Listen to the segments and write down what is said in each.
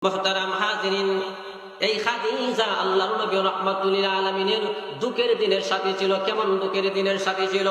মুহতারাম হাজিরিন, এই খাদিজা আল্লাহর নবী রাহমাতুল লিল আলামিনের দুঃখের দিনের সাথী ছিল। কেমন দুঃখের দিনের সাথী ছিল?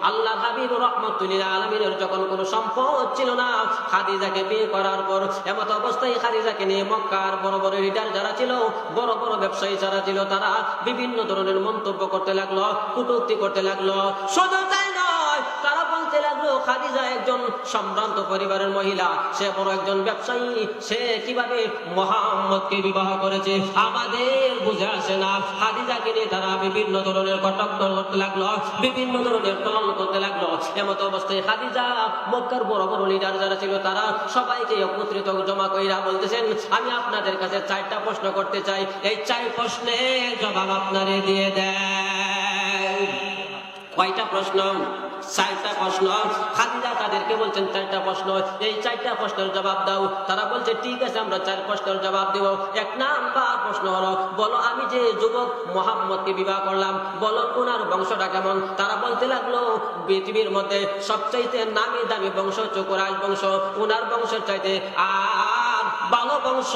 আল্লাহর হাবিব রাহমাতুল লিল আলামিনের যখন কোনো সম্পদ ছিল না, খাদিজাকে বিয়ে করার পর এমত অবস্থায় খাদিজাকে নিয়ে মক্কার বড় বড় লিডার যারা ছিল, বড় বড় ব্যবসায়ী যারা ছিল, তারা বিভিন্ন ধরনের মন্তব্য করতে লাগলো, কটূক্তি করতে লাগলো। শুধু তাই নয়, তারা বলতে লাগলো খাদিজা একজন সম্ভ্রান্ত পরিবারের মহিলা, সে বড় একজন ব্যবসায়ী, সে কিভাবে মুহাম্মদকে বিবাহ করেছে আমাদের বুঝে আসে না। খাদিজাকে নিয়ে তারা বিভিন্ন ধরনের কটাক্ষ করতে লাগলো, বিভিন্ন ধরনের টল করতে লাগলো। এমত অবস্থায় খাদিজা মক্কার বড় বড় লিডার যারা ছিল, তারা সবাইকে একত্রিত জমা কইরা বলতেছেন, আমি আপনাদের কাছে 4টা প্রশ্ন করতে চাই, এই 4 প্রশ্নের জবাব আপনারে দিয়ে দেন। কয়টা প্রশ্ন? 4টা প্রশ্ন। খাদিজা তাদেরকে বলছেন 4টা প্রশ্ন, এই 4টা প্রশ্নের জবাব দাও। তারা বলছে ঠিক আছে, আমরা 4 প্রশ্নের জবাব দেব। 1 নাম্বার প্রশ্ন হলো, বলো আমি যে যুবক মুহাম্মদকে বিবাহ করলাম, বলো ওনার বংশটা কেমন? তারা বলতে লাগলো পৃথিবীর মধ্যে সবচাইতে নামি দামি বংশ হচ্ছে কুরাইশ বংশ, ওনার বংশের চাইতে আর ভালো বংশ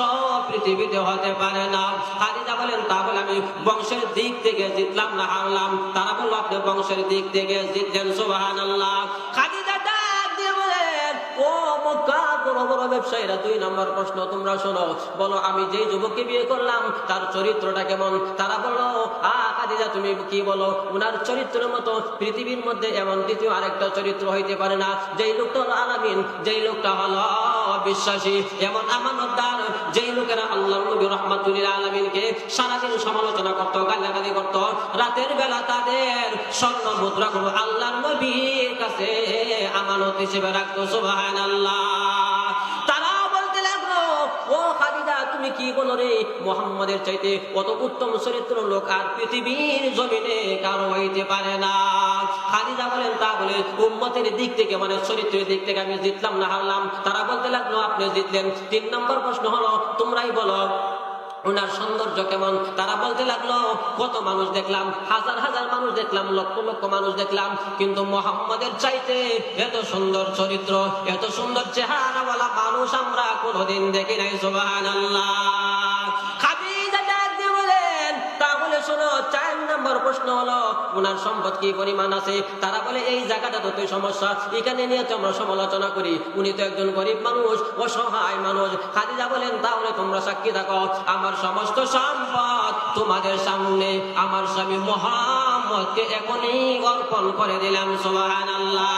পৃথিবীতে হতে পারে না। খাদিজা বলেন তাহলে আমি বংশের দিক থেকে জিতলাম না হারলাম? তারা বলল আপনি বংশের দিক থেকে জিতলেন। সুবহানাল্লাহ। খাদিজা ডাক দিয়ে বলেন, ও মক্কার বড় বড় ব্যবসায়ীরা, 2 নম্বর প্রশ্ন তোমরা শোনো, বলো আমি যেই যুবককে বিয়ে করলাম তার চরিত্রটা কেমন? তারা বলল খাদিজা তুমি কি বলো, উনার চরিত্রের মতো পৃথিবীর মধ্যে এমন দ্বিতীয় আরেকটা চরিত্র হইতে পারে না। যেই লোকটা হলো আলামিন, যেই লোকটা হলো বিশ্বাসী, এমন আমানতদার, যেই লোকেরা আল্লাহর নবী রাহমাতুল লিল আলামিনকে সারাদিন সমালোচনা করত, গালাগালি করত, রাতের বেলা তাদের স্বর্ণ মুদ্রাগুলো আল্লাহর নবীর কাছে আমানত হিসেবে রাখতো। সুবহানাল্লাহ। তারা বলতে লাগলো, ও খাদিজা তুমি কি বলো রে, মুহাম্মাদের চাইতে কত উত্তম চরিত্র লোক আর পৃথিবীর জমিনে কারো হইতে পারে না। খাদিজা বলেন তা বলে উম্মতের দিক থেকে, মানে চরিত্রের দিক থেকে আমি জিতলাম না হারলাম? তারা বলতে লাগলো আপনি জিতলেন। 3 নম্বর প্রশ্ন হলো, তোমরাই বলো ওনার সৌন্দর্য কেমন? তারা বলতে লাগলো কত মানুষ দেখলাম, হাজার হাজার মানুষ দেখলাম, লক্ষ লক্ষ মানুষ দেখলাম, কিন্তু মুহাম্মাদের চাইতে এত সুন্দর চরিত্র, এত সুন্দর চেহারাওয়ালা মানুষ আমরা কোনোদিন দেখি নাই। সুবহানাল্লাহ। খাদিজা ডাক দিয়ে বলেন তাহলে শোনো, 4 নম্বর প্রশ্ন হলো ওনার সম্পদ কি পরিমাণ আছে? তারা বলে এই জায়গাটা তো সমস্যা, এখানে নিয়ে তো আমরা সমালোচনা করি, উনি তো একজন গরিব মানুষ, অসহায় মানুষ। খাদিজা বলেন তাহলে তোমরা সাক্ষী থাকো, আমার সমস্ত সম্পদ তোমাদের সামনে আমার স্বামী মুহাম্মদকে এখনই অর্পণ করে দিলাম। সুবহানাল্লাহ।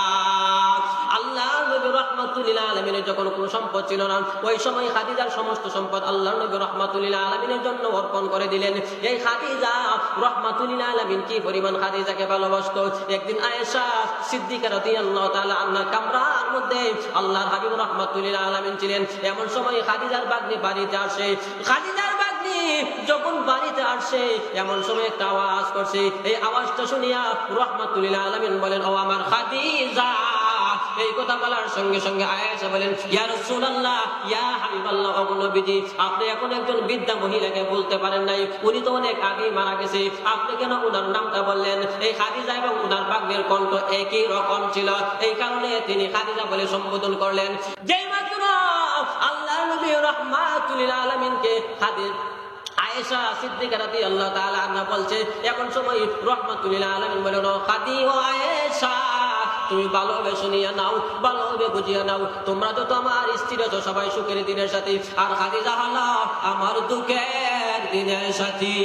আল্লাহর নবী রাহমাতুল লিল আলামিনের যখন কোনো সম্পদ ছিল না, ওই সময় খাদিজার সমস্ত সম্পদ আল্লাহর নবী রাহমাতুল লিল আলামিনের জন্য অর্পণ করে দিলেন। এই খাদিজা রাহমাতুল লিল আলামিন কি পরিমাণ খাদিজাকে ভালোবাসতো। একদিন আয়েশা সিদ্দিকা রাদিয়াল্লাহু তাআলা আনহা কামরার মধ্যে আল্লাহর হাবিব রাহমাতুল লিল আলামিন ছিলেন। এমন সময় খাদিজার বাগ্নি বাড়িতে আসে। খাদিজার বাগ্নি যখন বাড়িতে আসে, এমন সময় একটা আওয়াজ করছে। এই আওয়াজটা শুনিয়া রাহমাতুল লিল আলামিন বলেন, ও আমার খাদিজা। এই কথা বলার সঙ্গে সঙ্গে আয়েশা বলেন, ইয়া রাসূলুল্লাহ, ইয়া হাবিবাল্লাহ, ও নবীজি, আপনি এখন একজন বৃদ্ধা মহিলাকে বলতে পারেন নাই, উনি তো অনেক আগেই মারা গেছে, আপনি কেন ওনার নামটা বললেন? এই খাদিজা এবং ওনার বাগ্নের কণ্ঠ একই রকম ছিল, এই কারণে তিনি খাদিজা বলে সম্বোধন করলেন। যেই মাত্র আল্লাহর নবী রাহমাতুল লিল আলামিনকে আয়েশা সিদ্দিকা রাদিয়াল্লাহু তাআলা আনহা বলছে, এখন সময় রাহমাতুল লিল আলামিন বলেন, খাদি ও আয়েশা তুমি ভালোভাবে শুনিয়া নাও, ভালোভাবে বুঝিয়া নাও, তোমরা যত আমার স্ত্রী আছো সবাই সুখের দিনের সাথী, আর খাদিজা হলো আমার দুঃখের দিনের সাথী।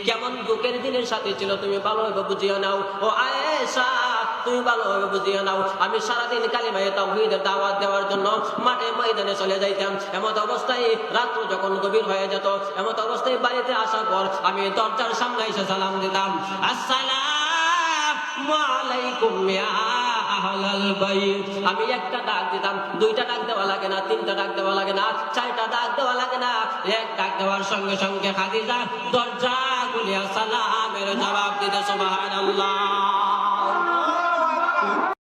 কেমন দুঃখের দিনের সাথী ছিল তুমি ভালোভাবে বুঝিয়া নাও। ও আয়েশা তুমি ভালোভাবে বুঝিয়া নাও, আমি সারাদিন কালিমায়ে তাওহীদের দাওয়াত দেওয়ার জন্য মাঠে ময়দানে চলে যাইতাম। এমত অবস্থায় রাত্র যখন গভীর হয়ে যেত, এমত অবস্থায় বাড়িতে আসার পর আমি দরজার সামনে এসে সালাম দিতাম, আসসালামু আলাইকুম ইয়া আহলাল বাইত। আমি একটা ডাক দিতাম, 2টা ডাক দেওয়া লাগে না, 3টা ডাক দেওয়া লাগে না, 4টা ডাক দেওয়া লাগে না, এক ডাক দেওয়ার সঙ্গে সঙ্গে খাদিজা দরজা খুলিয়া সালামের জবাব দিতে। সুবহানাল্লাহ।